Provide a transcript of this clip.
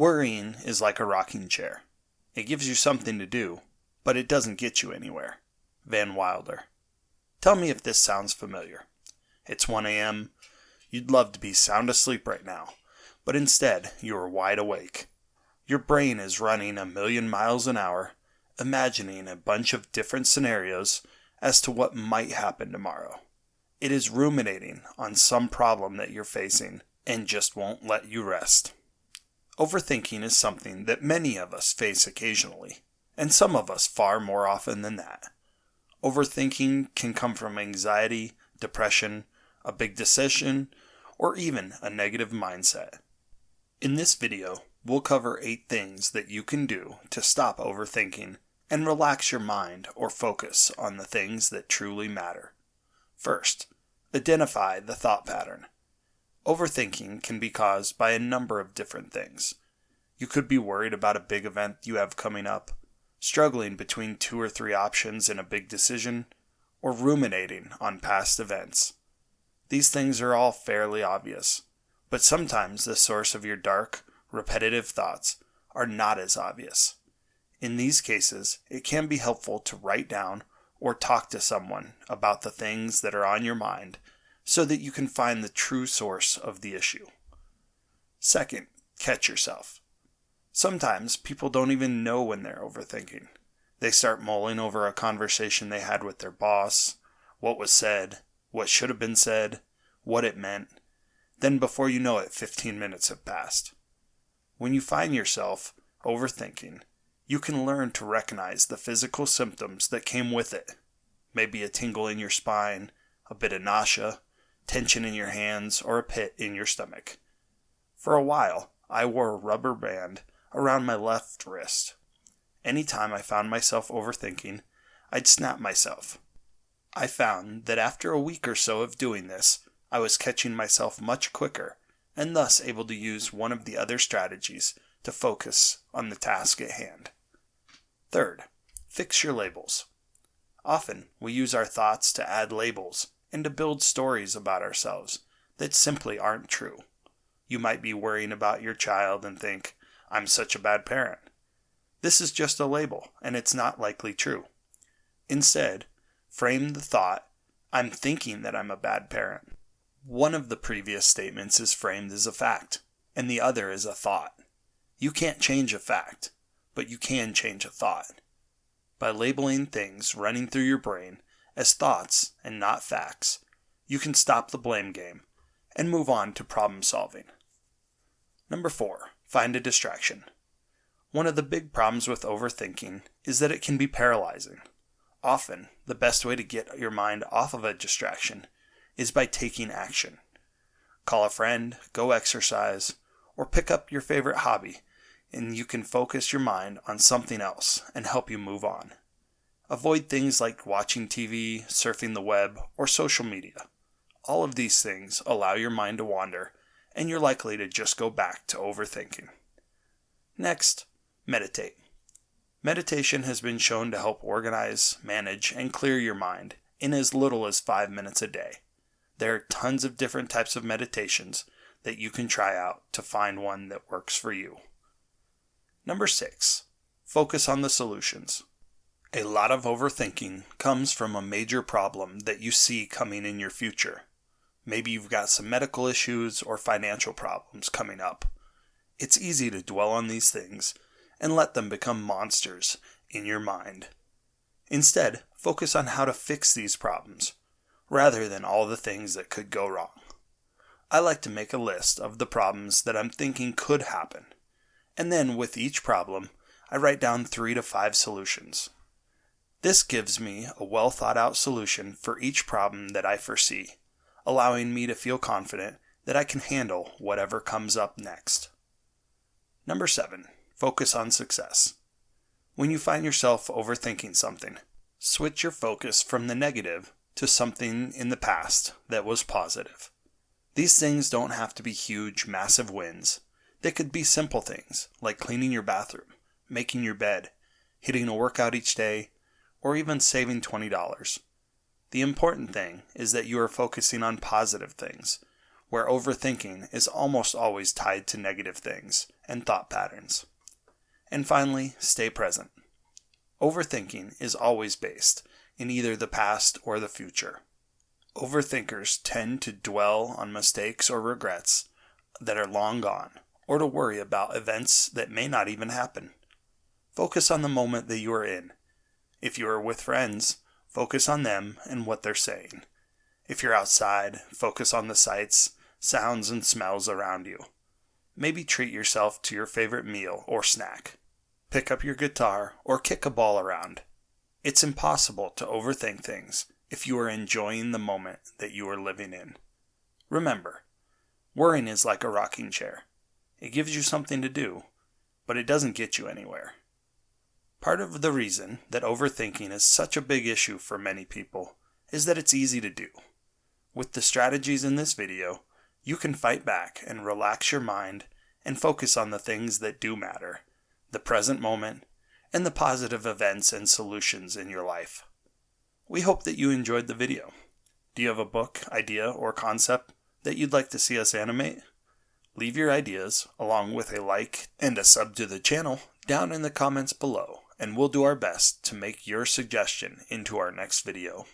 Worrying is like a rocking chair. It gives you something to do, but it doesn't get you anywhere. Van Wilder. Tell me if this sounds familiar. It's 1 a.m. You'd love to be sound asleep right now, but instead you are wide awake. Your brain is running 1,000,000 miles an hour, imagining a bunch of different scenarios as to what might happen tomorrow. It is ruminating on some problem that you're facing and just won't let you rest. Overthinking is something that many of us face occasionally, and some of us far more often than that. Overthinking can come from anxiety, depression, a big decision, or even a negative mindset. In this video, we'll cover 8 things that you can do to stop overthinking and relax your mind or focus on the things that truly matter. First, identify the thought pattern. Overthinking can be caused by a number of different things. You could be worried about a big event you have coming up, struggling between 2 or 3 options in a big decision, or ruminating on past events. These things are all fairly obvious, but sometimes the source of your dark, repetitive thoughts are not as obvious. In these cases, it can be helpful to write down or talk to someone about the things that are on your mind so that you can find the true source of the issue. Second, catch yourself. Sometimes people don't even know when they're overthinking. They start mulling over a conversation they had with their boss, what was said, what should have been said, what it meant. Then before you know it, 15 minutes have passed. When you find yourself overthinking, you can learn to recognize the physical symptoms that came with it. Maybe a tingle in your spine, a bit of nausea, tension in your hands, or a pit in your stomach. For a while, I wore a rubber band around my left wrist. Anytime I found myself overthinking, I'd snap myself. I found that after a week or so of doing this, I was catching myself much quicker and thus able to use one of the other strategies to focus on the task at hand. Third, fix your labels. Often, we use our thoughts to add labels and to build stories about ourselves that simply aren't true. You might be worrying about your child and think, "I'm such a bad parent." This is just a label, and it's not likely true. Instead, frame the thought, "I'm thinking that I'm a bad parent." One of the previous statements is framed as a fact, and the other is a thought. You can't change a fact, but you can change a thought. By labeling things running through your brain as thoughts and not facts, you can stop the blame game and move on to problem solving. Number 4, find a distraction. One of the big problems with overthinking is that it can be paralyzing. Often, the best way to get your mind off of a distraction is by taking action. Call a friend, go exercise, or pick up your favorite hobby, and you can focus your mind on something else and help you move on. Avoid things like watching TV, surfing the web, or social media. All of these things allow your mind to wander, and you're likely to just go back to overthinking. Next, meditate. Meditation has been shown to help organize, manage, and clear your mind in as little as 5 minutes a day. There are tons of different types of meditations that you can try out to find one that works for you. Number 6, focus on the solutions. A lot of overthinking comes from a major problem that you see coming in your future. Maybe you've got some medical issues or financial problems coming up. It's easy to dwell on these things and let them become monsters in your mind. Instead, focus on how to fix these problems, rather than all the things that could go wrong. I like to make a list of the problems that I'm thinking could happen, and then with each problem, I write down 3 to 5 solutions. This gives me a well thought out solution for each problem that I foresee, allowing me to feel confident that I can handle whatever comes up next. Number 7, focus on success. When you find yourself overthinking something, switch your focus from the negative to something in the past that was positive. These things don't have to be huge, massive wins. They could be simple things like cleaning your bathroom, making your bed, hitting a workout each day, or even saving $20. The important thing is that you are focusing on positive things, where overthinking is almost always tied to negative things and thought patterns. And finally, stay present. Overthinking is always based in either the past or the future. Overthinkers tend to dwell on mistakes or regrets that are long gone, or to worry about events that may not even happen. Focus on the moment that you are in. If you are with friends, focus on them and what they're saying. If you're outside, focus on the sights, sounds, and smells around you. Maybe treat yourself to your favorite meal or snack. Pick up your guitar or kick a ball around. It's impossible to overthink things if you are enjoying the moment that you are living in. Remember, worrying is like a rocking chair. It gives you something to do, but it doesn't get you anywhere. Part of the reason that overthinking is such a big issue for many people is that it's easy to do. With the strategies in this video, you can fight back and relax your mind and focus on the things that do matter, the present moment, and the positive events and solutions in your life. We hope that you enjoyed the video. Do you have a book, idea, or concept that you'd like to see us animate? Leave your ideas, along with a like and a sub to the channel, down in the comments below, and we'll do our best to make your suggestion into our next video.